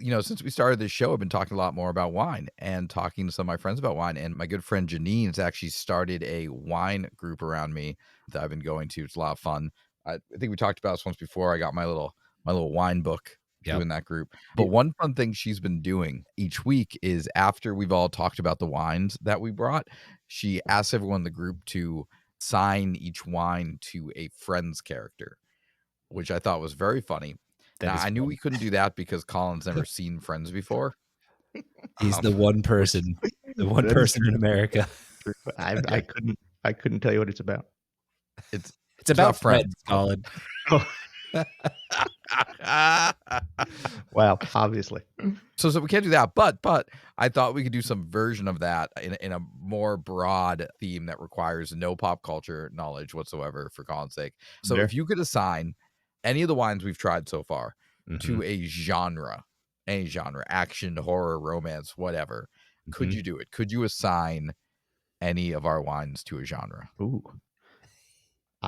since we started this show, I've been talking a lot more about wine and talking to some of my friends about wine. And my good friend Janine has actually started a wine group around me that I've been going to. It's a lot of fun. I think we talked about this once before. I got my little wine book doing that group. But one fun thing she's been doing each week is after we've all talked about the wines that we brought, she asks everyone in the group to sign each wine to a friend's character, which I thought was very funny. Now, I knew we couldn't do that because Colin's never seen Friends before. He's the one person, in America. I couldn't tell you what it's about. It's about Friends, Colin. Wow, obviously. So we can't do that, but I thought we could do some version of that in a more broad theme that requires no pop culture knowledge whatsoever for Colin's sake. So if you could assign any of the wines we've tried so far to a genre, any genre, action, horror, romance, whatever, could you do it? Could you assign any of our wines to a genre? Ooh.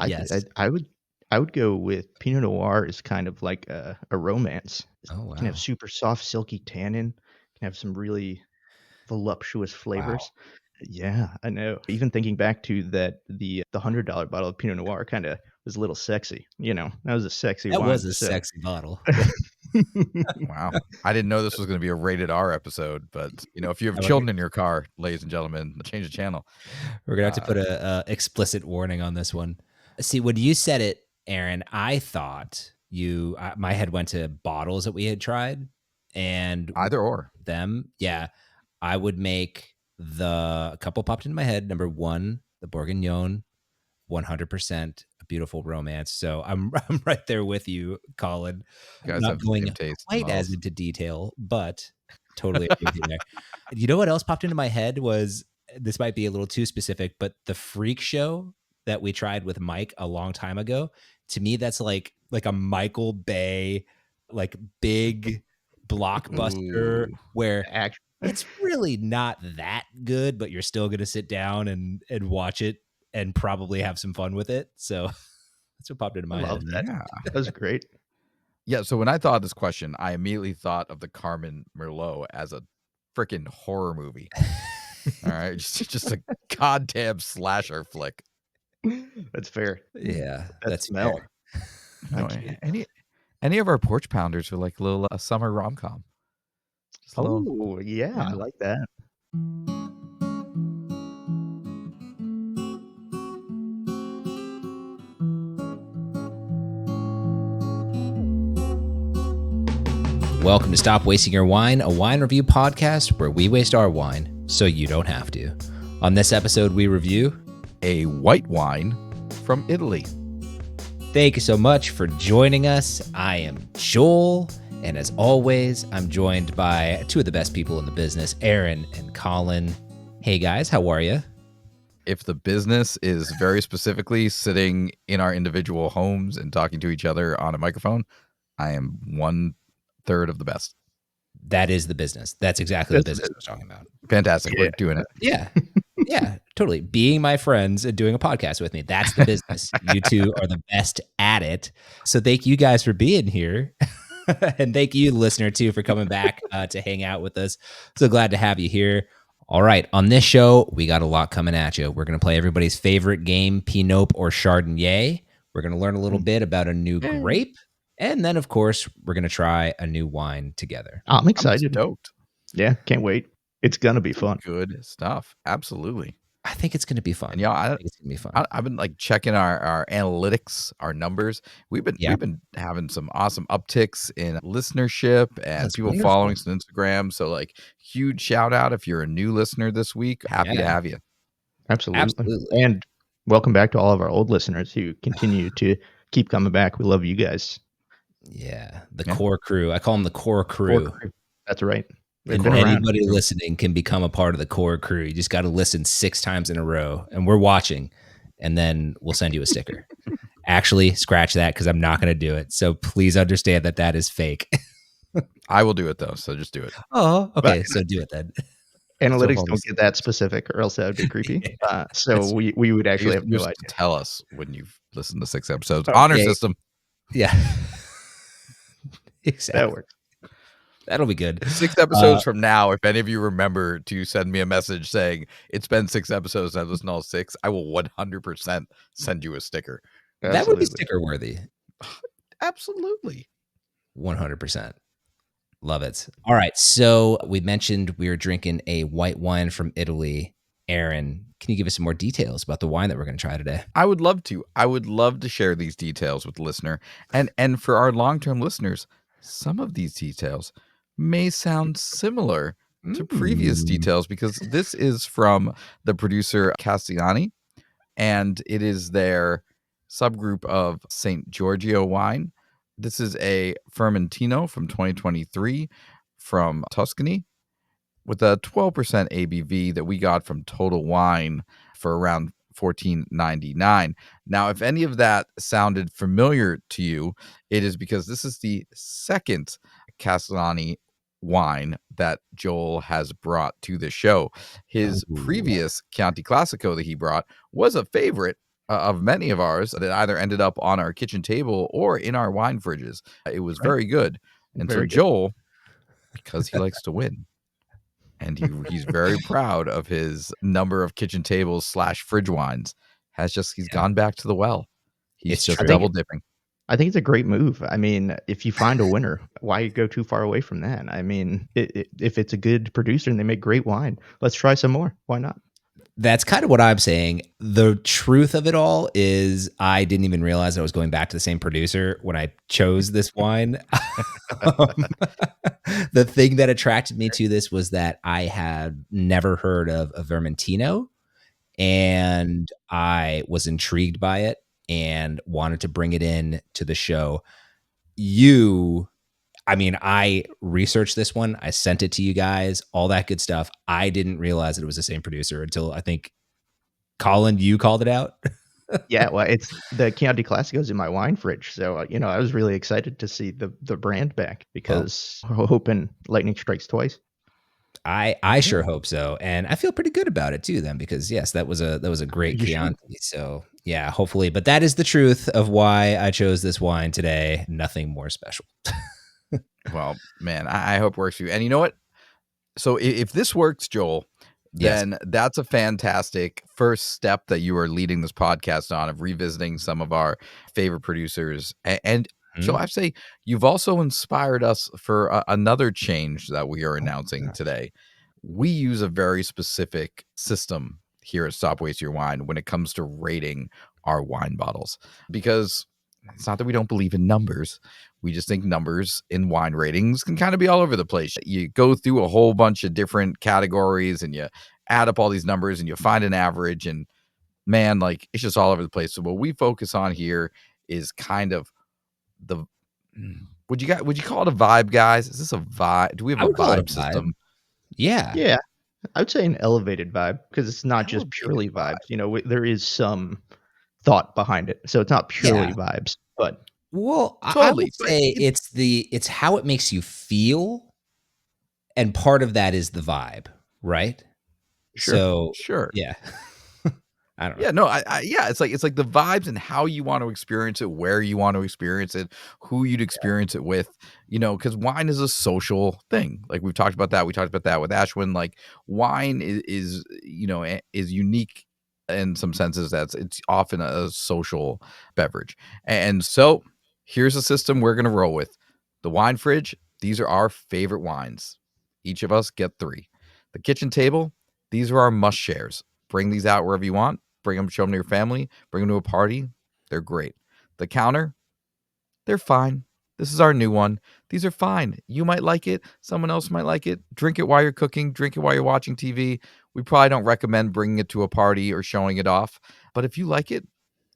Yes. I would go with Pinot Noir is kind of like a romance. Oh, wow. It can have super soft, silky tannin. Can have some really voluptuous flavors. Wow. Yeah, I know. Even thinking back to the $100 bottle of Pinot Noir kind of was a little sexy. That was a sexy wine. That was a sexy bottle. Wow. I didn't know this was going to be a rated R episode, but if you have children in your car, ladies and gentlemen, change the channel. We're going to have to put a explicit warning on this one. See, when you said it, Aaron, I thought my head went to bottles that we had tried, and either or them. Yeah. I would make a couple popped into my head. Number 1, the Bourguignon, 100% a beautiful romance. So I'm right there with you, Colin. You guys not have going taste quite as into detail, but totally agree with you there. You know what else popped into my head was, this might be a little too specific, but the Freak Show that we tried with Mike a long time ago, to me, that's like a Michael Bay, like big blockbuster where it's really not that good, but you're still going to sit down and watch it and probably have some fun with it. So that's what popped into my head. That. Yeah. That was great. Yeah, so when I thought of this question, I immediately thought of the Carmen Merlot as a freaking horror movie. All right, just a goddamn slasher flick. That's fair. Yeah, that smell. Any of our porch pounders are like a little summer rom-com. Yeah, I like that. Welcome to Stop Wasting Your Wine, a wine review podcast where we waste our wine so you don't have to. On this episode, we review a white wine from Italy. Thank you so much for joining us. I am Joel, and as always, I'm joined by two of the best people in the business, Aaron and Colin. Hey guys, how are you? If the business is very specifically sitting in our individual homes and talking to each other on a microphone, I am 1/3 of the best. That is the business. That's exactly the business I was talking about. Fantastic. Yeah. We're doing it. Yeah. Yeah, totally. Being my friends and doing a podcast with me. That's the business. You two are the best at it. So thank you guys for being here. And thank you, listener, too, for coming back to hang out with us. So glad to have you here. All right. On this show, we got a lot coming at you. We're going to play everybody's favorite game, PiNope or ChardonnYay. We're going to learn a little bit about a new grape. And then, of course, we're going to try a new wine together. I'm excited. I'm stoked. Yeah, can't wait. It's going to be fun. Good stuff. Absolutely. I think it's going to be fun. And I think it's going to be fun. I've been like checking our analytics, our numbers. We've been having some awesome upticks in listenership and people following us on Instagram. So like huge shout out if you're a new listener this week. Happy to have you. Absolutely. And welcome back to all of our old listeners who continue to keep coming back. We love you guys. Yeah, the core crew. I call them the core crew. That's right. And anybody listening can become a part of the core crew. You just got to listen 6 times in a row, and we're watching, and then we'll send you a sticker. Actually, scratch that because I'm not going to do it. So please understand that is fake. I will do it though. So just do it. Oh, okay. So do it then. Analytics don't get that specific, or else that would be creepy. So we would actually have no idea. Tell us when you've listened to 6 episodes. Honor system. Yeah. Exactly. That works. That'll be good. 6 episodes from now, if any of you remember to send me a message saying, "It's been 6 episodes and I've listened to all 6," I will 100% send you a sticker. That would be Absolutely. sticker worthy. Absolutely. 100%. Love it. All right. So we mentioned we were drinking a white wine from Italy. Aaron, can you give us some more details about the wine that we're going to try today? I would love to. I would love to share these details with the listener. And for our long-term listeners, some of these details may sound similar to previous Mm. details because this is from the producer Castellani, and it is their subgroup of St. Giorgio wine. This is a Vermentino from 2023 from Tuscany with a 12% ABV that we got from Total Wine for around $14.99. Now, if any of that sounded familiar to you, it is because this is the second Castellani wine that Joel has brought to the show. His Ooh, previous Chianti Classico that he brought was a favorite of many of ours that either ended up on our kitchen table or in our wine fridges. It was Right. very good. And so Very good. Joel, because he likes to win, and he's very proud of his number of kitchen tables slash fridge wines. He's yeah. gone back to the well. He's It's just I true. think double dipping. I think it's a great move. I mean, if you find a winner, why go too far away from that? I mean, if it's a good producer and they make great wine, let's try some more. Why not? That's kind of what I'm saying. The truth of it all is I didn't even realize I was going back to the same producer when I chose this wine. Um, the thing that attracted me to this was that I had never heard of a Vermentino, and I was intrigued by it and wanted to bring it in to the show. I researched this one. I sent it to you guys, all that good stuff. I didn't realize that it was the same producer until I think Colin, you called it out. Yeah, well, it's the Chianti Classico's in my wine fridge, so, I was really excited to see the brand back Well, because we're hoping lightning strikes twice. I Yeah, sure hope so, and I feel pretty good about it too. Then, because yes, that was a great You should. Chianti. So yeah, hopefully. But that is the truth of why I chose this wine today. Nothing more special. well, man, I hope it works for you. And you know what? So if this works, Joel, Yes. then that's a fantastic first step that you are leading this podcast on of revisiting some of our favorite producers. And Joel, Mhm. I say you've also inspired us for another change that we are Oh announcing gosh. today. We use a very specific system here at Stop Waste Your Wine when it comes to rating our wine bottles, because it's not that we don't believe in numbers. We just think numbers in wine ratings can kind of be all over the place. You go through a whole bunch of different categories and you add up all these numbers and you find an average, and man, like it's just all over the place. So what we focus on here is kind of the would you call it a vibe, guys? Is this a vibe? Do we have I a would call it a vibe vibe. system? Yeah. Yeah, I would say an elevated vibe because it's not just Elevated purely vibe. vibes, there is some thought behind it, so it's not Yeah. purely vibes, but Well, I would Totally. But say it's how it makes you feel, and part of that is the vibe, right? sure. So sure. yeah, I don't know. Yeah, no, yeah, it's like the vibes and how you want to experience it, where you want to experience it, who you'd experience it with, because wine is a social thing. Like we've talked about that. We talked about that with Ashwin. Like wine is unique in some senses. It's often a social beverage. And so here's a system we're gonna roll with. The wine fridge, these are our favorite wines. Each of us get 3. The kitchen table, these are our must shares. Bring these out wherever you want. Bring them, show them to your family, bring them to a party. They're great. The counter, they're fine. This is our new one. These are fine. You might like it. Someone else might like it. Drink it while you're cooking. Drink it while you're watching TV. We probably don't recommend bringing it to a party or showing it off. But if you like it,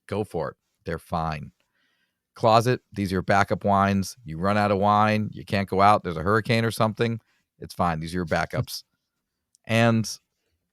go for it. They're fine. Closet, these are your backup wines. You run out of wine. You can't go out. There's a hurricane or something. It's fine. These are your backups. And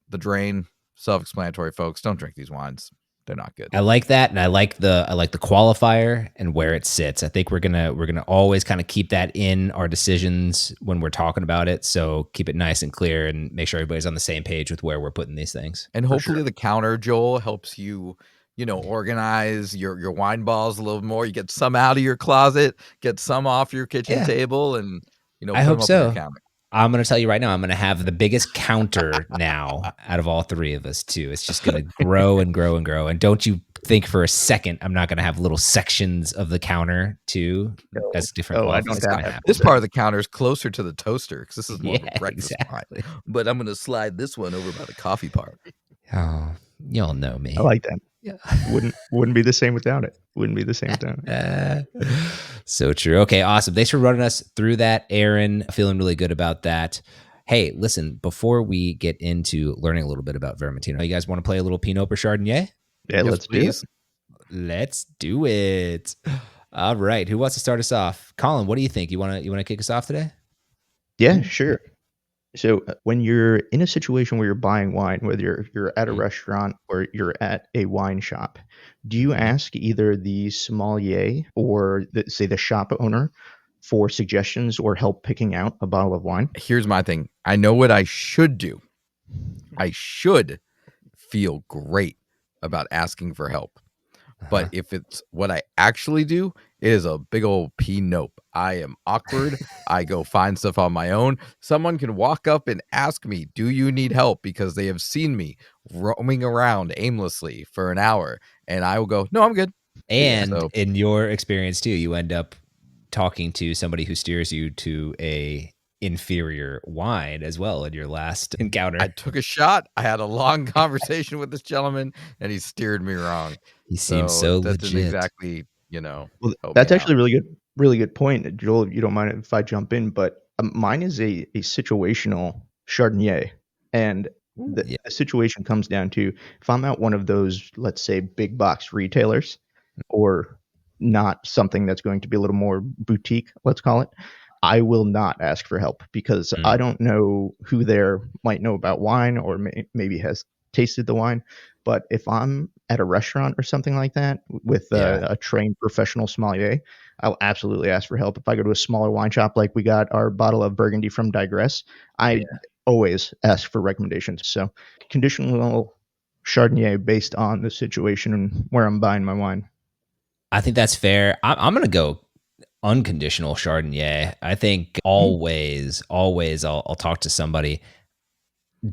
the drain, self-explanatory, folks. Don't drink these wines. They're not good. I like that, and I like the qualifier and where it sits. I think we're gonna always kind of keep that in our decisions when we're talking about it. So keep it nice and clear, and make sure everybody's on the same page with where we're putting these things. And For hopefully sure. the counter, Joel, helps you, organize your wine balls a little more. You get some out of your closet, get some off your kitchen Yeah, table, and I put them hope up on your so. counter. I'm going to tell you right now, I'm going to have the biggest counter now out of all three of us, too. It's just going to grow and grow and grow. And don't you think for a second I'm not going to have little sections of the counter, too, Oh, as different I qualities. don't It's doubt going to that happen. for This a part of second. the counter is closer to the toaster because this is more Yeah, of a breakfast wine. exactly. But I'm going to slide this one over by the coffee part. Oh, y'all know I me. like that. Yeah. Wouldn't be the same without it. Wouldn't be the same without it. So true. Okay, awesome. Thanks for running us through that, Aaron. Feeling really good about that. Hey, listen, before we get into learning a little bit about Vermentino, you guys want to play a little PiNope or Chardonnay? Yeah, Yes, let's do it. please. Let's do it. All right. Who wants to start us off? Colin, what do you think? You want to kick us off today? Yeah, sure. So when you're in a situation where you're buying wine, whether you're at a Mm-hmm. restaurant or you're at a wine shop, do you ask either the sommelier or say the shop owner for suggestions or help picking out a bottle of wine? Here's my thing. I know what I should do. I should feel great about asking for help. Uh-huh. But if it's what I actually do, it is a big old PiNope. I am awkward. I go find stuff on my own. Someone can walk up and ask me, "Do you need help?" because they have seen me roaming around aimlessly for an hour, and I will go, "No, I'm good." And So in your experience too, you end up talking to somebody who steers you to a inferior wine as well in your last I encounter. took a shot. I had a long conversation with this gentleman, and he steered me wrong. He seems So so that didn't legit. exactly, Well, help me that's out. actually a really good point, Joel. If you don't mind if I jump in, but mine is a situational Chardonnay, and Ooh. the, Yeah. the situation comes down to if I'm at one of those, let's say, big box retailers, or not something that's going to be a little more boutique, let's call it. I will not ask for help because I Mm, don't know who there might know about wine or maybe has tasted the wine. But if I'm at a restaurant or something like that with yeah. a trained professional sommelier, I'll absolutely ask for help. If I go to a smaller wine shop, like we got our bottle of Burgundy from Digress, I always ask for recommendations. So conditional Chardonnay based on the situation and where I'm buying my wine. I think that's fair. I'm going to go unconditional Chardonnay. I think Mm, always I'll talk to somebody.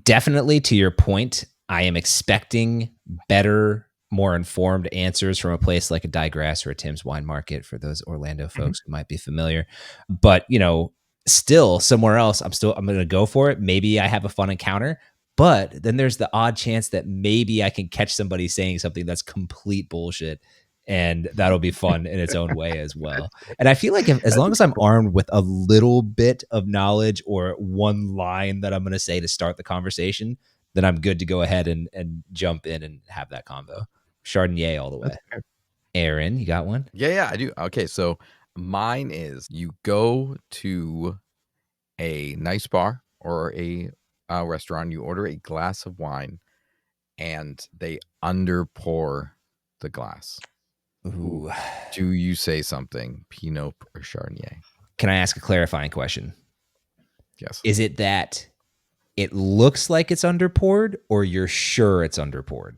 Definitely to your point, I am expecting better, more informed answers from a place like a Digress or a Tim's Wine Market for those Orlando mhm. folks who might be familiar. But, still somewhere else, I'm going to go for it. Maybe I have a fun encounter, but then there's the odd chance that maybe I can catch somebody saying something that's complete bullshit, and that'll be fun in its own way as well. And I feel like as That's long a as good I'm point. armed with a little bit of knowledge or one line that I'm going to say to start the conversation, then I'm good to go ahead and jump in and have that combo. Chardonnay all the way. That's fair. Aaron, you got one? Yeah, I do. Okay, so mine is you go to a nice bar or a restaurant, you order a glass of wine, and they under pour the glass. Ooh. Do you say something, PiNope or Chardonnay? Can I ask a clarifying question? Yes. Is it that it looks like it's underpoured or you're sure it's underpoured?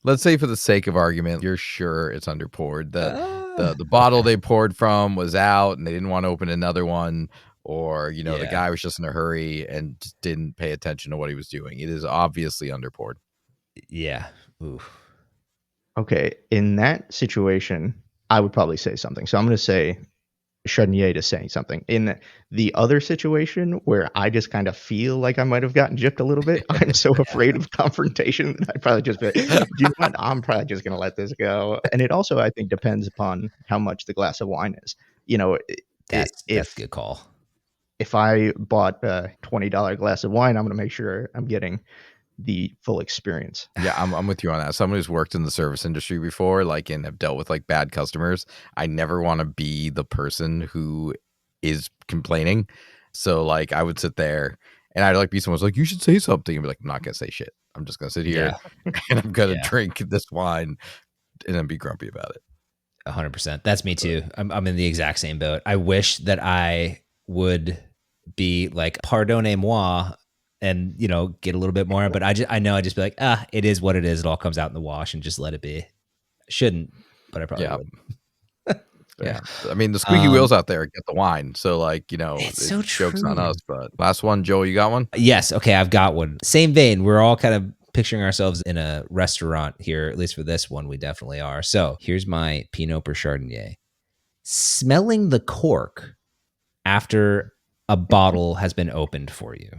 Let's say for the sake of argument, you're sure it's under poured. The bottle Okay. they poured from was out and they didn't want to open another one, or the Yeah. guy was just in a hurry and just didn't pay attention to what he was doing. It is obviously under poured. Yeah. Ooh. Okay, in that situation, I would probably say something. So I'm going to say Chardonnay to saying something. In the other situation where I just kind of feel like I might have gotten gypped a little bit, I'm so Yeah. afraid of confrontation that I'd probably just be like, "Do you know what? I'm probably just gonna let this go." And it also, I think, depends upon how much the glass of wine is. You know, That's a good call. if I bought a $20 glass of wine, I'm gonna make sure I'm getting the full experience. Yeah, I'm with you on that. Someone who's worked in the service industry before, like, and have dealt with like bad customers. I never want to be the person who is complaining. So like, I would sit there and I'd like be someone's like, you should say something, and be like, I'm not gonna say shit. I'm just gonna sit here Yeah. and I'm gonna Yeah. drink this wine and then be grumpy about it. 100%. That's me too. I'm in the exact same boat. I wish that I would be like pardonnez-moi and get a little bit more, but I know I'd just be like, it is what it is. It all comes out in the wash and just let it be. Shouldn't, but I probably Yeah. would. Yeah. I mean, the squeaky wheels out there get the wine. So, like, It's so joke's on true. us. But last one, Joel, you got one? Yes. Okay, I've got one. Same vein. We're all kind of picturing ourselves in a restaurant here, at least for this one, we definitely are. So here's my PiNope or Chardonnay. Smelling the cork after a bottle has been opened for you.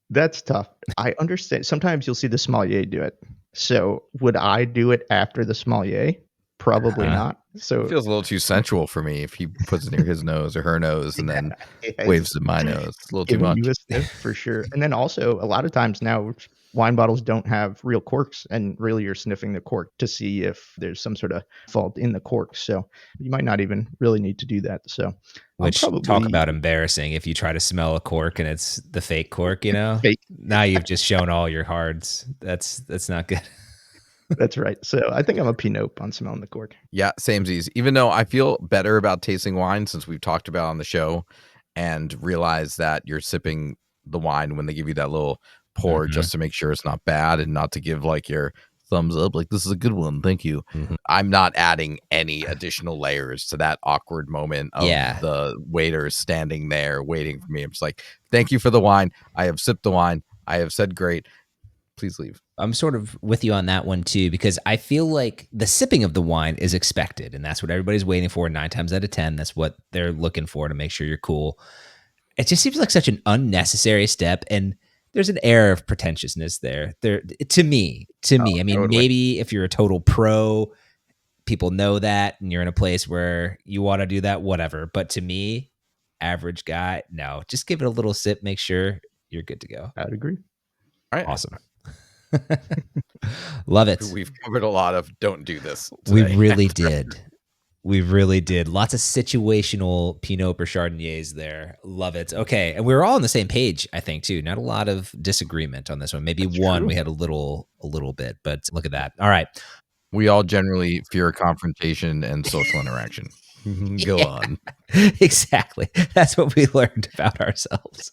That's tough. I understand. Sometimes you'll see the sommelier do it. So would I do it after the sommelier? Probably Huh? not. It So feels a little too sensual for me if he puts it near his nose or her nose and then yeah, waves to my nose. It's a little too giving you much. a sniff for sure. And then also a lot of times now wine bottles don't have real corks, and really you're sniffing the cork to see if there's some sort of fault in the cork. So you might not even really need to do that. So I'm Which, talk probably about embarrassing if you try to smell a cork and it's the fake cork, fake. Now you've just shown all your cards. That's not good. That's right. So I think I'm a PiNope on smelling the cork. Yeah, samesies. Even though I feel better about tasting wine since we've talked about on the show and realize that you're sipping the wine when they give you that little pour Mhm, just to make sure it's not bad and not to give like your thumbs up, like this is a good one, thank you. mhm. I'm not adding any additional layers to that awkward moment of Yeah. the waiter standing there waiting for me. I'm just like, thank you for the wine. I have sipped the wine. I have said great. Please leave. I'm sort of with you on that one too, because I feel like the sipping of the wine is expected, and that's what everybody's waiting for 9 times out of 10. That's what they're looking for to make sure you're cool. It just seems like such an unnecessary step, and there's an air of pretentiousness there. To me, Oh, I mean, totally. maybe if you're a total pro, people know that, and you're in a place where you want to do that, whatever. But to me, average guy, no, just give it a little sip, make sure you're good to go. I'd agree. All right. Awesome. Love it. We've covered a lot of don't do this We today. really did. We really did. Lots of situational PiNope or Chardonnays there. Love it. Okay. And we were all on the same page, I think, too. Not a lot of disagreement on this one. Maybe That's one true. we had a little bit, but look at that. All right. We all generally fear confrontation and social interaction. Go Yeah, on. exactly. That's what we learned about ourselves.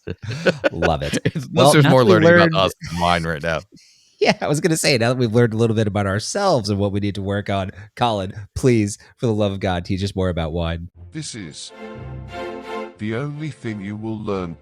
Love it. Unless there's Now more that we learning about learned, us than mine right now. yeah, I was going to say, now that we've learned a little bit about ourselves and what we need to work on, Colin, please, for the love of God, teach us more about wine. This is the only thing you will learn.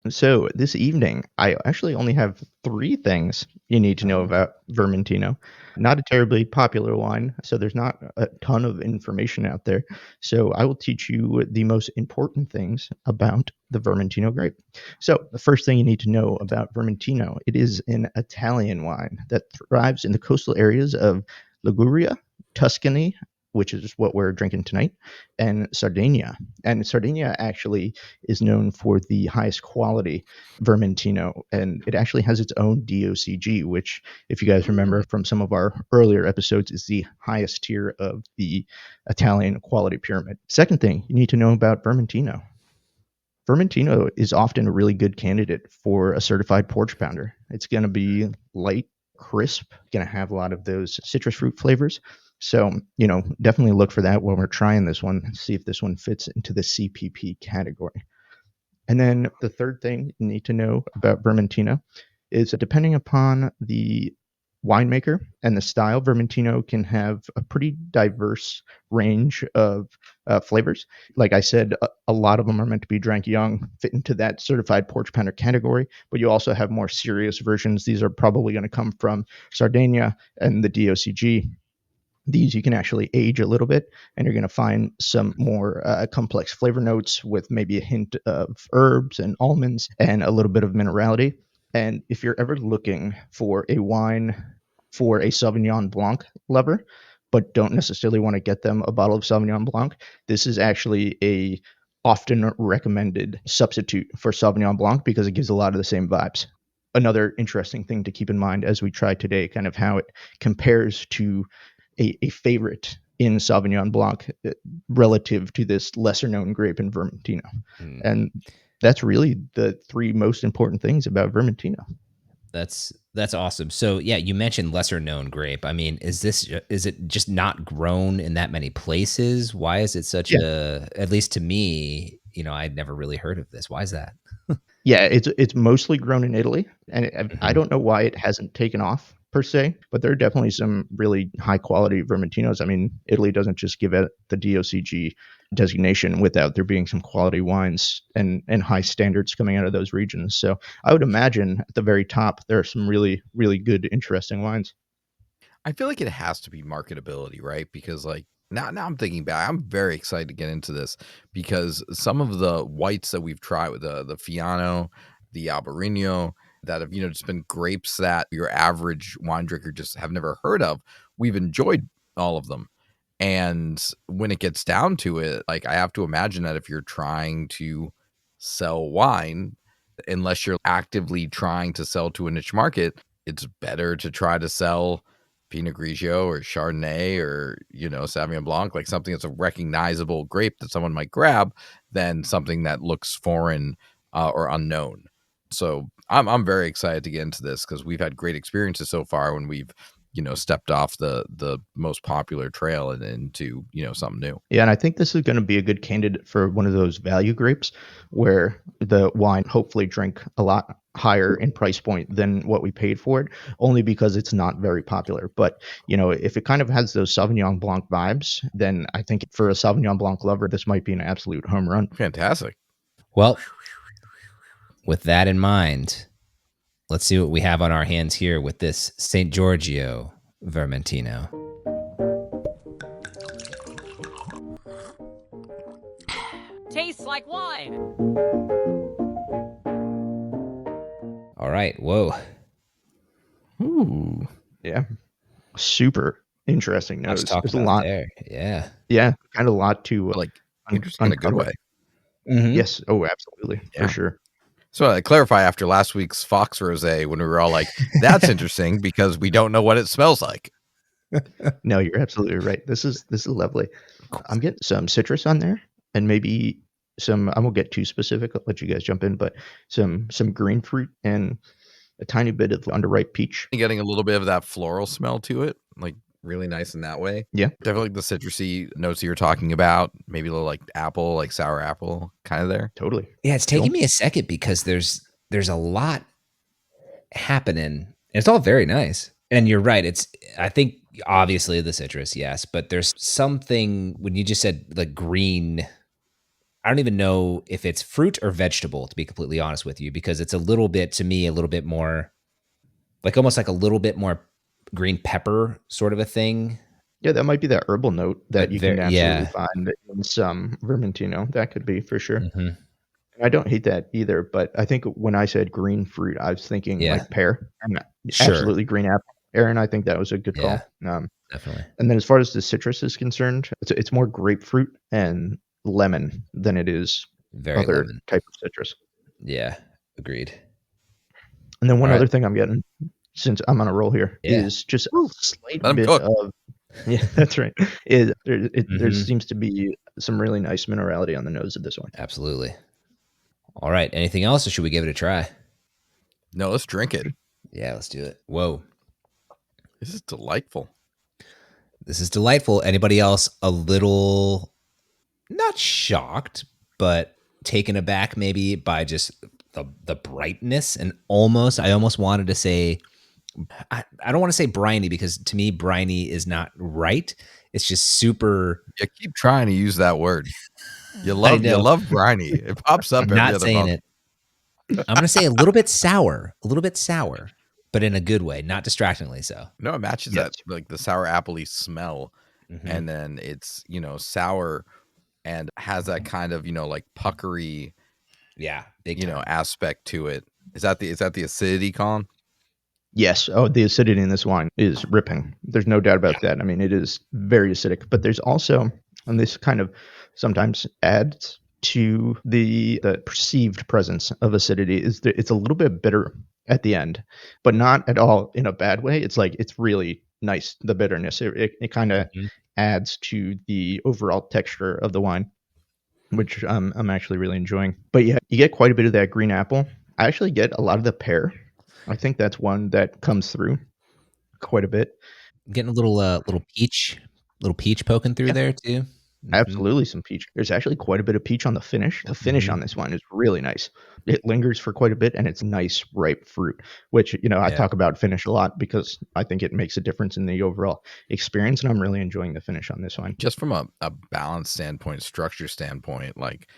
So this evening, I actually only have 3 things you need to know about Vermentino. Not a terribly popular wine, so there's not a ton of information out there. So I will teach you the most important things about the Vermentino grape. So the first thing you need to know about Vermentino, it is an Italian wine that thrives in the coastal areas of Liguria, Tuscany, which is what we're drinking tonight, and Sardinia. And Sardinia actually is known for the highest quality Vermentino, and it actually has its own DOCG, which, if you guys remember from some of our earlier episodes, is the highest tier of the Italian quality pyramid. Second thing you need to know about Vermentino. Vermentino is often a really good candidate for a certified porch pounder. It's going to be light, crisp, going to have a lot of those citrus fruit flavors. So, definitely look for that when we're trying this one, see if this one fits into the CPP category. And then the third thing you need to know about Vermentino is that depending upon the winemaker and the style, Vermentino can have a pretty diverse range of flavors. Like I said, a lot of them are meant to be drank young, fit into that certified porch pounder category, but you also have more serious versions. These are probably going to come from Sardinia and the DOCG. These you can actually age a little bit, and you're going to find some more complex flavor notes with maybe a hint of herbs and almonds and a little bit of minerality. And if you're ever looking for a wine for a Sauvignon Blanc lover, but don't necessarily want to get them a bottle of Sauvignon Blanc, this is actually a often recommended substitute for Sauvignon Blanc because it gives a lot of the same vibes. Another interesting thing to keep in mind as we try today, kind of how it compares to a favorite in Sauvignon Blanc relative to this lesser known grape in Vermentino. Hmm. And that's really the 3 most important things about Vermentino. That's awesome. So yeah, you mentioned lesser known grape. I mean, is it just not grown in that many places? Why is it such Yeah. a, at least to me, I'd never really heard of this. Why is that? Yeah, it's mostly grown in Italy, and I Mhm. don't know why it hasn't taken off per se, but there are definitely some really high quality Vermentinos. I mean, Italy doesn't just give it the DOCG designation without there being some quality wines and high standards coming out of those regions. So I would imagine at the very top there are some really, really good, interesting wines. I feel like it has to be marketability, right? Because like now I'm thinking back, I'm very excited to get into this because some of the whites that we've tried with the Fiano, the Albarino, that have just been grapes that your average wine drinker just have never heard of. We've enjoyed all of them. And when it gets down to it, like I have to imagine that if you're trying to sell wine, unless you're actively trying to sell to a niche market, it's better to try to sell Pinot Grigio or Chardonnay or, Sauvignon Blanc, like something that's a recognizable grape that someone might grab than something that looks foreign or unknown. So I'm very excited to get into this because we've had great experiences so far when we've stepped off the most popular trail and into something new. Yeah, and I think this is going to be a good candidate for one of those value grapes where the wine hopefully drink a lot higher in price point than what we paid for it, only because it's not very popular. But, if it kind of has those Sauvignon Blanc vibes, then I think for a Sauvignon Blanc lover, this might be an absolute home run. Fantastic. Well, with that in mind, let's see what we have on our hands here with this St. Giorgio Vermentino. Tastes like wine. All right. Whoa. Ooh. Yeah. Super interesting Let's nose. talk There's a about lot. there. Yeah. Yeah, kind of a lot to Like interesting in a good uncover. way. Mm-hmm. Yes. Oh, absolutely. Yeah. For sure. So I clarify after last week's Fox Rosé when we were all like, that's interesting because we don't know what it smells like. No, you're absolutely right. This is lovely. I'm getting some citrus on there and maybe some, I won't get too specific. I'll let you guys jump in, but some green fruit and a tiny bit of underripe peach. Getting a little bit of that floral smell to it, like really nice in that way. Yeah. Definitely the citrusy notes that you're talking about, maybe a little like apple, like sour apple kind of there. Totally. Yeah, it's taking me a second because there's a lot happening. It's all very nice. And you're right. I think obviously the citrus, yes, but there's something when you just said like green. I don't even know if it's fruit or vegetable, to be completely honest with you, because it's a little bit, to me, a little bit more like almost like a little bit more green pepper sort of a thing. Yeah, that might be that herbal note that But you can absolutely yeah. find in some Vermentino. That could be for sure. Mm-hmm. I don't hate that either, but I think when I said green fruit, I was thinking Yeah. like pear and Sure. absolutely green apple. Aaron, I think that was a good call. Definitely. And then as far as the citrus is concerned, it's more grapefruit and lemon than it is Very other lemon. type of citrus. Yeah, agreed. And then one All other right. thing I'm getting, since I'm on a roll here, Yeah. is just a slight Let 'em bit cook. of yeah, that's right. There Mhm. seems to be some really nice minerality on the nose of this one. Absolutely. All right. Anything else, or should we give it a try? No, let's drink it. Yeah, let's do it. Whoa. This is delightful. This is delightful. Anybody else a little not shocked, but taken aback maybe by just the brightness and I almost wanted to say I don't want to say briny because to me briny is not right. It's just super. You keep trying to use that word. You know. love briny. It pops up I'm every not other saying month. it. I'm going to say a little bit sour, but in a good way, not distractingly so. No, it matches Yes. that like the sour appley smell, Mhm. and then it's sour and has that kind of like puckery Yeah, big time. aspect to it. Is that the acidity, Colin? Yes. Oh, the acidity in this wine is ripping. There's no doubt about that. I mean, it is very acidic, but there's also, and this kind of sometimes adds to the perceived presence of acidity, is that it's a little bit bitter at the end, but not at all in a bad way. It's like it's really nice. The bitterness it kind of Mhm. adds to the overall texture of the wine, which I'm actually really enjoying. But yeah, you get quite a bit of that green apple. I actually get a lot of the pear. I think that's one that comes through quite a bit. Getting a little peach poking through Yeah. there too. Absolutely some peach. There's actually quite a bit of peach on the finish. The finish on this wine is really nice. It lingers for quite a bit and it's nice ripe fruit, which, I Yeah. talk about finish a lot because I think it makes a difference in the overall experience. And I'm really enjoying the finish on this wine. Just from a balance standpoint, structure standpoint, like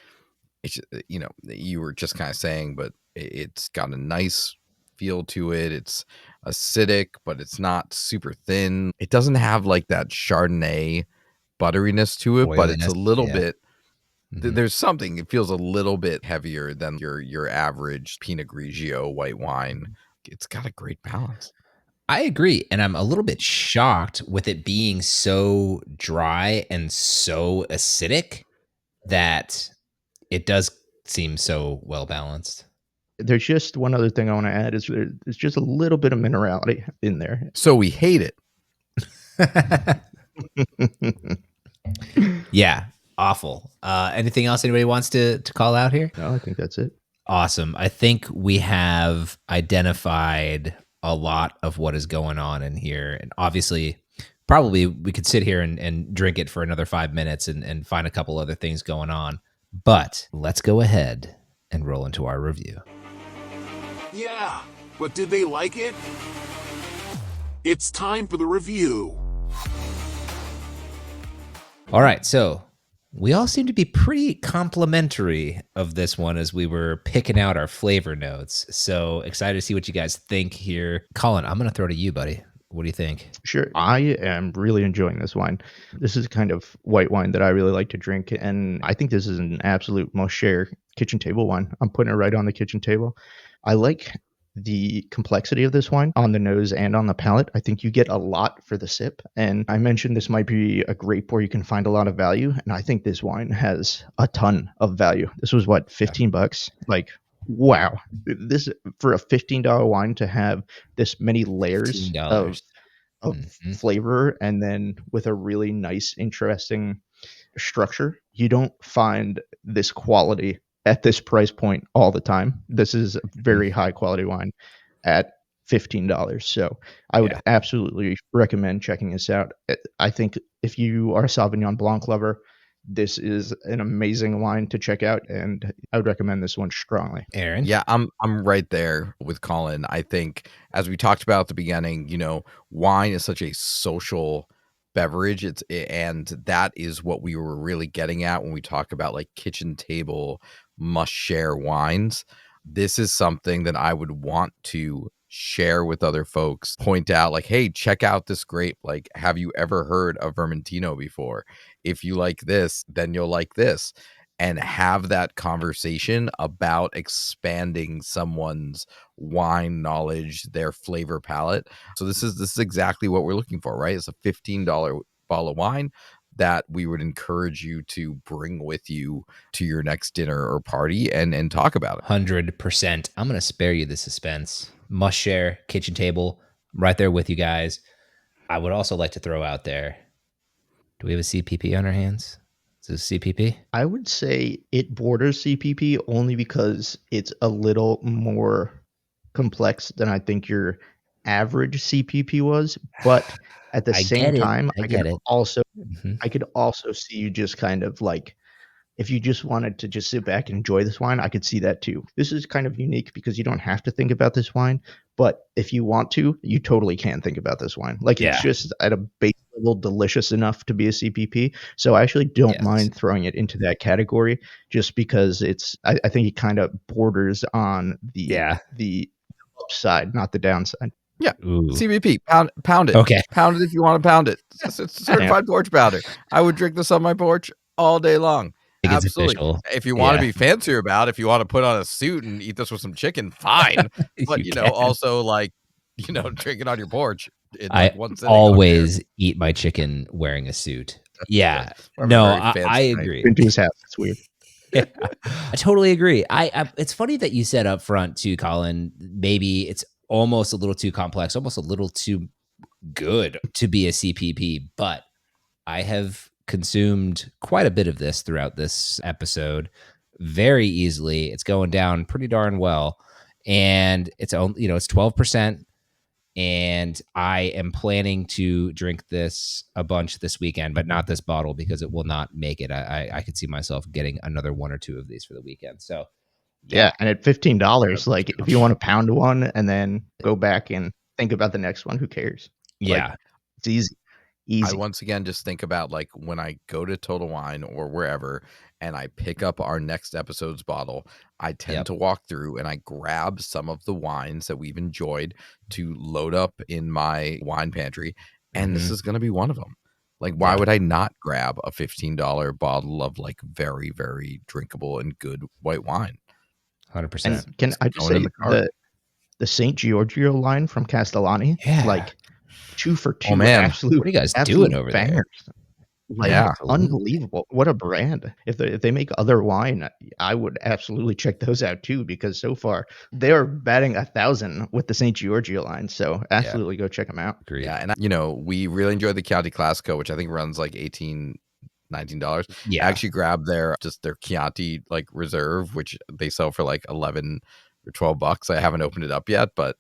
it's, you were just kind of saying, but it's got a nice feel to it. It's acidic, but it's not super thin. It doesn't have like that Chardonnay butteriness to it, but it's a Oiliness, little yeah. bit. There's something. It feels a little bit heavier than your average Pinot Grigio white wine. It's got a great balance. I agree. And I'm a little bit shocked with it being so dry and so acidic that it does seem so well balanced. There's just one other thing I want to add is there's just a little bit of minerality in there. So we hate it. Yeah, awful. Anything else anybody wants to call out here? No, I think that's it. Awesome. I think we have identified a lot of what is going on in here. And obviously, probably we could sit here and drink it for another 5 minutes and find a couple other things going on. But let's go ahead and roll into our review. Yeah, but did they like it? It's time for the review. All right, so we all seem to be pretty complimentary of this one as we were picking out our flavor notes. So excited to see what you guys think here. Colin, I'm going to throw to you, buddy. What do you think? Sure. I am really enjoying this wine. This is kind of white wine that I really like to drink. And I think this is an absolute must share kitchen table wine. I'm putting it right on the kitchen table. I like the complexity of this wine on the nose and on the palate. I think you get a lot for the sip. And I mentioned this might be a grape where you can find a lot of value. And I think this wine has a ton of value. This was what, $15? Like, wow. This for a $15 wine to have this many layers $15. of flavor and then with a really nice, interesting structure. You don't find this quality at this price point all the time. This is a very high quality wine at $15. So I would absolutely recommend checking this out. I think if you are a Sauvignon Blanc lover, this is an amazing wine to check out, and I would recommend this one strongly. Aaron? Yeah, I'm right there with Colin. I think, as we talked about at the beginning, wine is such a social beverage. And that is what we were really getting at when we talk about like kitchen table must share wines. This is something that I would want to share with other folks, point out like, hey, check out this grape. Like, have you ever heard of Vermentino before? If you like this, then you'll like this. And have that conversation about expanding someone's wine knowledge, their flavor palette. So this is exactly what we're looking for, right? It's a $15 bottle of wine that we would encourage you to bring with you to your next dinner or party and talk about it. 100%. I'm going to spare you the suspense. Must share kitchen table. I'm right there with you guys. I would also like to throw out there, do we have a CPP on our hands? Is this CPP? I would say it borders CPP only because it's a little more complex than I think your average CPP was. But at the same time, I could also see you just kind of like, if you just wanted to just sit back and enjoy this wine, I could see that too. This is kind of unique because you don't have to think about this wine, but if you want to, you totally can think about this wine. Like it's just at a base level delicious enough to be a CPP. So I actually don't mind throwing it into that category just because I think it kind of borders on the upside, not the downside. Yeah. Ooh. CBP, pound it. Okay. Pound it if you want to pound it. It's certified porch powder. I would drink this on my porch all day long. Absolutely. Official. If you want to be fancier about it, if you want to put on a suit and eat this with some chicken, fine. But also like, drink it on your porch. I always eat my chicken wearing a suit. Yeah. No, I agree. Into his house. It's weird. Yeah, I totally agree. I it's funny that you said up front too, Colin, maybe it's almost a little too complex, almost a little too good to be a CPP, but I have consumed quite a bit of this throughout this episode very easily. It's going down pretty darn well. And it's 12%. And I am planning to drink this a bunch this weekend, but not this bottle because it will not make it. I could see myself getting another 1 or 2 of these for the weekend. So Yeah, and at $15, Yeah. like if you want to pound one and then go back and think about the next one, who cares? Like, yeah, it's easy. I Easy. once again just think about like when I go to Total Wine or wherever and I pick up our next episode's bottle, I tend Yep. to walk through and I grab some of the wines that we've enjoyed to load up in my wine pantry. And this Mhm. is going to be one of them. Like, why Yeah. would I not grab a $15 bottle of like very, very drinkable and good white wine? 100%. And can Just I just throw it in say the cart. the St. Giorgio line from Castellani, Yeah. like 2 for 2, Oh, man. absolute, What are you guys doing absolute over there? bangers. Like, Yeah. unbelievable. What a brand. If they make other wine, I would absolutely check those out too, because so far they're batting 1,000 with the St. Giorgio line. So absolutely go check them out. Agreed. Yeah. And, we really enjoy the Chianti Classico, which I think runs like $18-19. Yeah. I actually grabbed their Chianti like reserve, which they sell for like 11 or $12. I haven't opened it up yet, but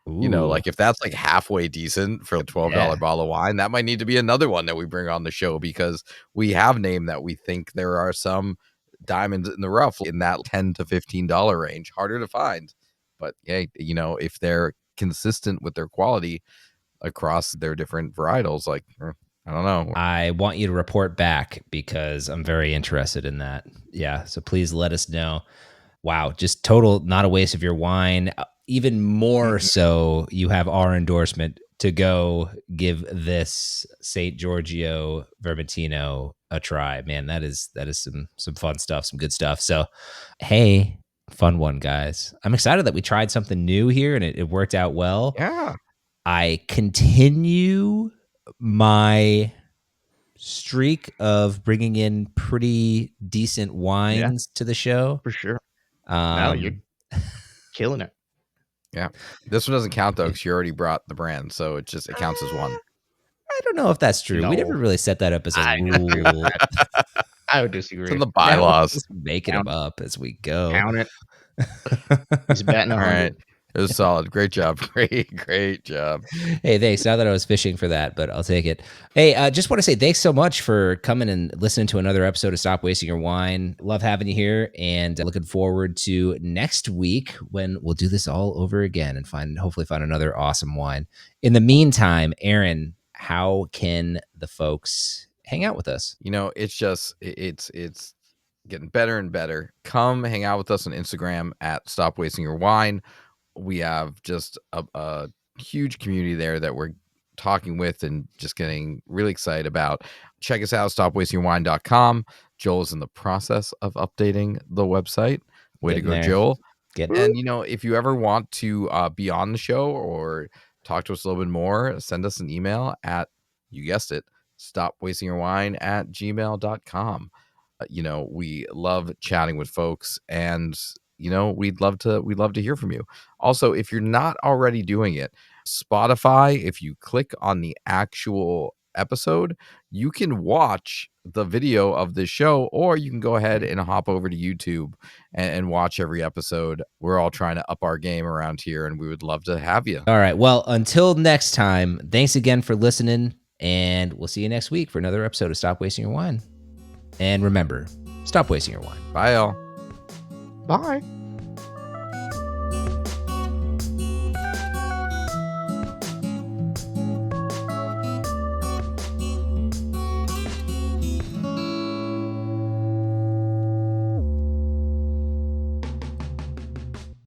Ooh. like if that's like halfway decent for a $12 Yeah. bottle of wine, that might need to be another one that we bring on the show, because we have named that we think there are some diamonds in the rough in that $10 to $15 range, harder to find. But hey, if they're consistent with their quality across their different varietals, like I don't know. I want you to report back because I'm very interested in that. Yeah. So please let us know. Wow. Just total, not a waste of your wine. Even more so, you have our endorsement to go give this St. Giorgio Vermentino a try. Man, that is some fun stuff, some good stuff. So, hey, fun one, guys. I'm excited that we tried something new here and it worked out well. Yeah. I continue my streak of bringing in pretty decent wines to the show. For sure. No, you're killing it. Yeah. This one doesn't count though, because you already brought the brand, so it counts as one. I don't know if that's true. We never No. really set that up as a I disagree with rule. I would It's disagree. in the Now we're bylaws. just making them up as we go. Count it. He's batting All 100. right. It was solid. Great job. Great job. Hey, thanks. Not that I was fishing for that, but I'll take it. Hey, just want to say thanks so much for coming and listening to another episode of Stop Wasting Your Wine. Love having you here, and looking forward to next week when we'll do this all over again and hopefully find another awesome wine. In the meantime, Aaron, how can the folks hang out with us? It's just it's getting better and better. Come hang out with us on Instagram at Stop Wasting Your Wine. We have just a huge community there that we're talking with and just getting really excited about. Check us out, stopwastingyourwine.com. Joel is in the process of updating the website. Way to go, Joel. And if you ever want to be on the show or talk to us a little bit more, send us an email at, you guessed it, stopwastingyourwine@gmail.com. We love chatting with folks, and we'd love to hear from you. Also, if you're not already doing it, Spotify, if you click on the actual episode, you can watch the video of the show, or you can go ahead and hop over to YouTube and watch every episode. We're all trying to up our game around here, and we would love to have you. All right. Well, until next time, thanks again for listening, and we'll see you next week for another episode of Stop Wasting Your Wine. And remember, stop wasting your wine. Bye, y'all. Bye.